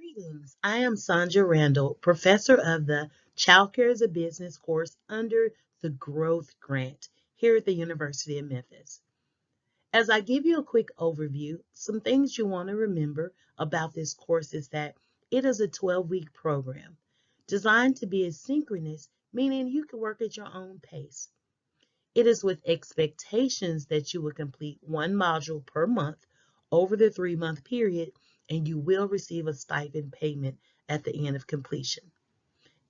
Greetings. I am Sandra Randall, professor of the Childcare as a Business course under the Growth Grant here at the University of Memphis. As I give you a quick overview, some things you want to remember about this course is that it is a 12-week program designed to be asynchronous, meaning you can work at your own pace. It is with expectations that you will complete one module per month over the 3-month period, and you will receive a stipend payment at the end of completion.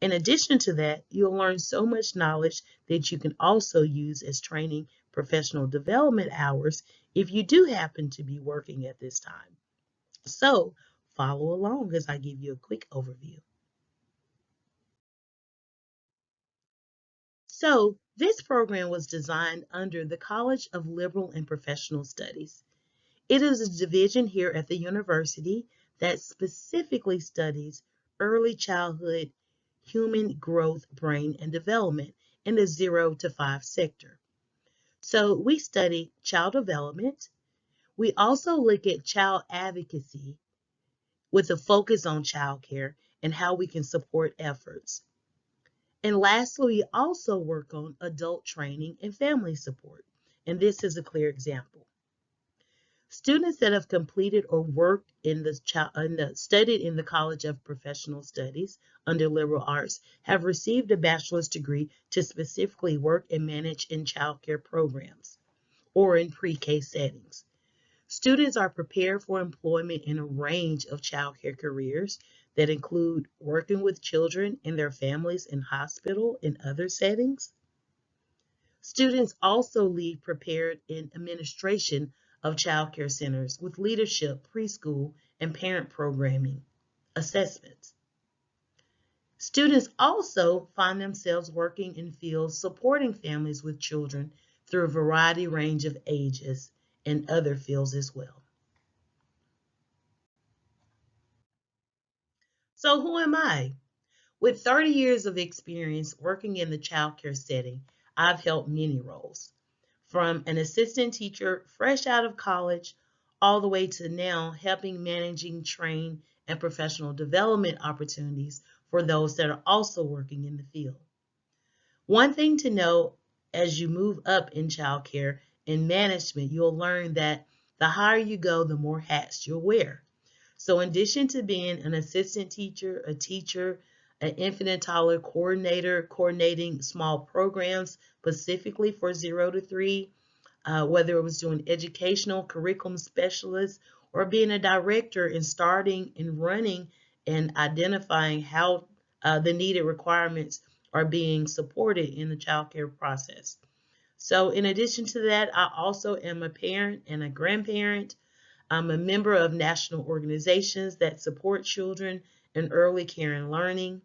In addition to that, you'll learn so much knowledge that you can also use as training professional development hours if you do happen to be working at this time. So follow along as I give you a quick overview. So this program was designed under the College of Liberal and Professional Studies. It is a division here at the university that specifically studies early childhood human growth, brain, and development in the 0 to 5 sector. So we study child development. We also look at child advocacy with a focus on child care and how we can support efforts. And lastly, we also work on adult training and family support. And this is a clear example. Students that have completed or worked studied in the College of Professional Studies under liberal arts have received a bachelor's degree to specifically work and manage in child care programs or in pre-K settings. Students are prepared for employment in a range of child care careers that include working with children and their families in hospital and other settings. Students also leave prepared in administration of child care centers with leadership, preschool, and parent programming assessments. Students also find themselves working in fields supporting families with children through a variety range of ages and other fields as well. So who am I? With 30 years of experience working in the child care setting, I've held many roles, from an assistant teacher fresh out of college all the way to now helping managing, train, and professional development opportunities for those that are also working in the field. One thing to know as you move up in child care and management, you'll learn that the higher you go, the more hats you'll wear. So in addition to being an assistant teacher, a teacher, an infant and toddler coordinator, coordinating small programs specifically for 0 to 3, whether it was doing educational curriculum specialist or being a director and starting and running and identifying how the needed requirements are being supported in the child care process. So in addition to that, I also am a parent and a grandparent. I'm a member of national organizations that support children in early care and learning.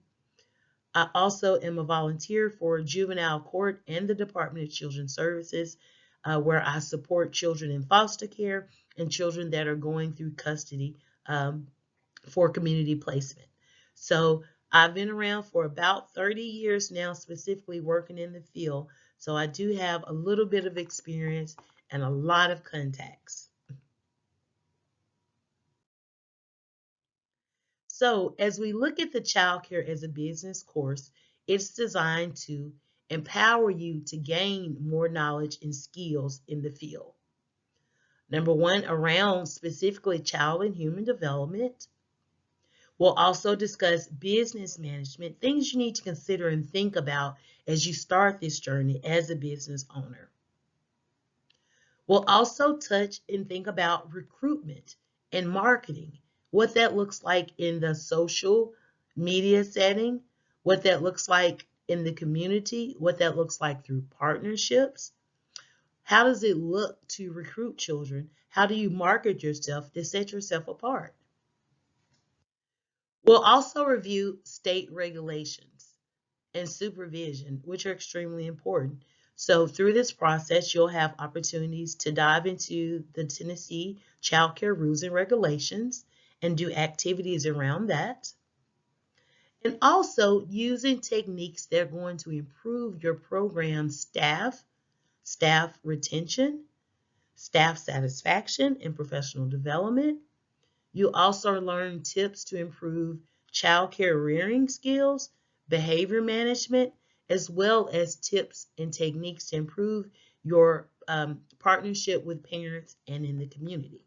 I also am a volunteer for juvenile court and the Department of Children's Services, where I support children in foster care and children that are going through custody for community placement. So I've been around for about 30 years now, specifically working in the field. So I do have a little bit of experience and a lot of contacts. So as we look at the Childcare as a Business course, it's designed to empower you to gain more knowledge and skills in the field. Number one, around specifically child and human development. We'll also discuss business management, things you need to consider and think about as you start this journey as a business owner. We'll also touch and think about recruitment and marketing, what that looks like in the social media setting, what that looks like in the community, what that looks like through partnerships. How does it look to recruit children? How do you market yourself to set yourself apart? We'll also review state regulations and supervision, which are extremely important. So through this process, you'll have opportunities to dive into the Tennessee Child Care rules and regulations and do activities around that. And also using techniques that are going to improve your program staff retention, staff satisfaction, and professional development. You also learn tips to improve childcare rearing skills, behavior management, as well as tips and techniques to improve your partnership with parents and in the community.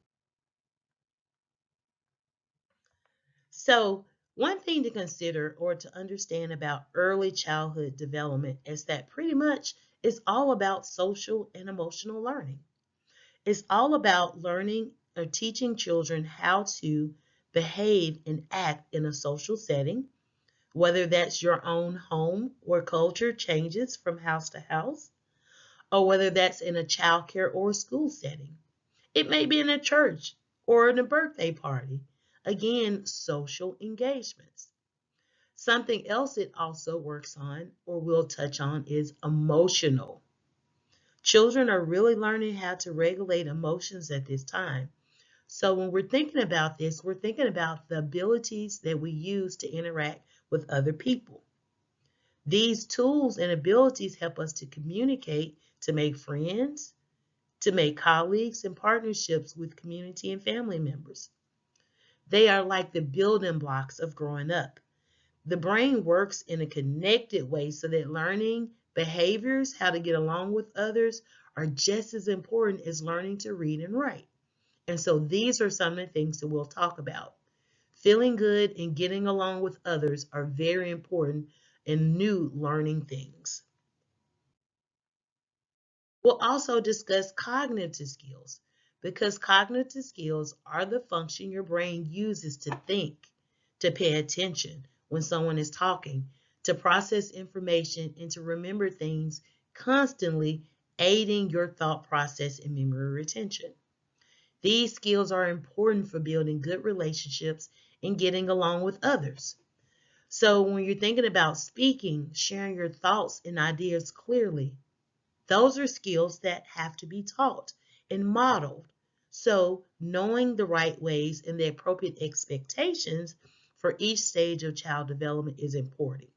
So, one thing to consider or to understand about early childhood development is that pretty much it's all about social and emotional learning. It's all about learning or teaching children how to behave and act in a social setting, whether that's your own home where culture changes from house to house, or whether that's in a childcare or school setting. It may be in a church or in a birthday party. Again, social engagements. Something else it also works on or will touch on is emotional. Children are really learning how to regulate emotions at this time. So when we're thinking about this, we're thinking about the abilities that we use to interact with other people. These tools and abilities help us to communicate, to make friends, to make colleagues and partnerships with community and family members. They are like the building blocks of growing up. The brain works in a connected way so that learning behaviors, how to get along with others, are just as important as learning to read and write. And so these are some of the things that we'll talk about. Feeling good and getting along with others are very important in new learning things. We'll also discuss cognitive skills because cognitive skills are the function your brain uses to think, to pay attention when someone is talking, to process information, and to remember things constantly, aiding your thought process and memory retention. These skills are important for building good relationships and getting along with others. So when you're thinking about speaking, sharing your thoughts and ideas clearly, those are skills that have to be taught and modeled. So knowing the right ways and the appropriate expectations for each stage of child development is important.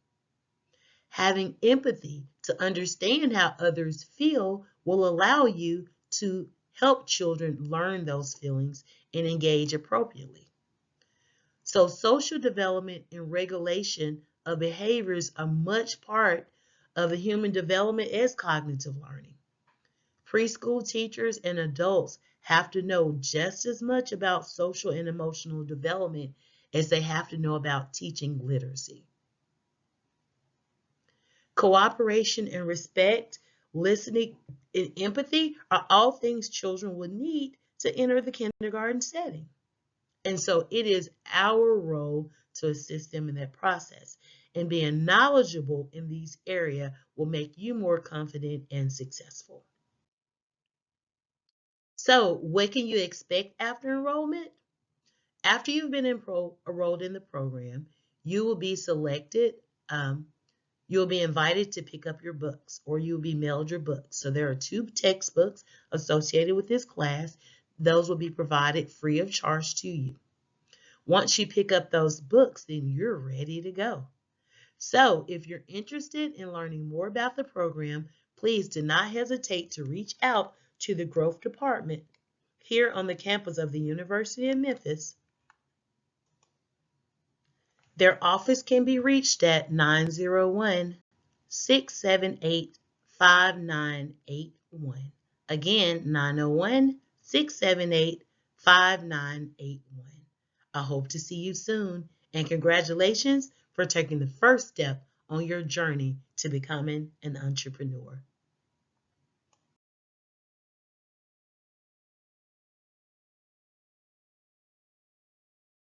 Having empathy to understand how others feel will allow you to help children learn those feelings and engage appropriately. So social development and regulation of behaviors are much part of the human development as cognitive learning. Preschool teachers and adults have to know just as much about social and emotional development as they have to know about teaching literacy. Cooperation and respect, listening and empathy are all things children would need to enter the kindergarten setting. And so it is our role to assist them in that process. And being knowledgeable in these areas will make you more confident and successful. So what can you expect after enrollment? After you've been enrolled in the program, you will be selected. You'll be invited to pick up your books or you'll be mailed your books. So there are 2 textbooks associated with this class. Those will be provided free of charge to you. Once you pick up those books, then you're ready to go. So if you're interested in learning more about the program, please do not hesitate to reach out to the Growth Department here on the campus of the University of Memphis. Their office can be reached at 901-678-5981. Again, 901-678-5981. I hope to see you soon, and congratulations for taking the first step on your journey to becoming an entrepreneur.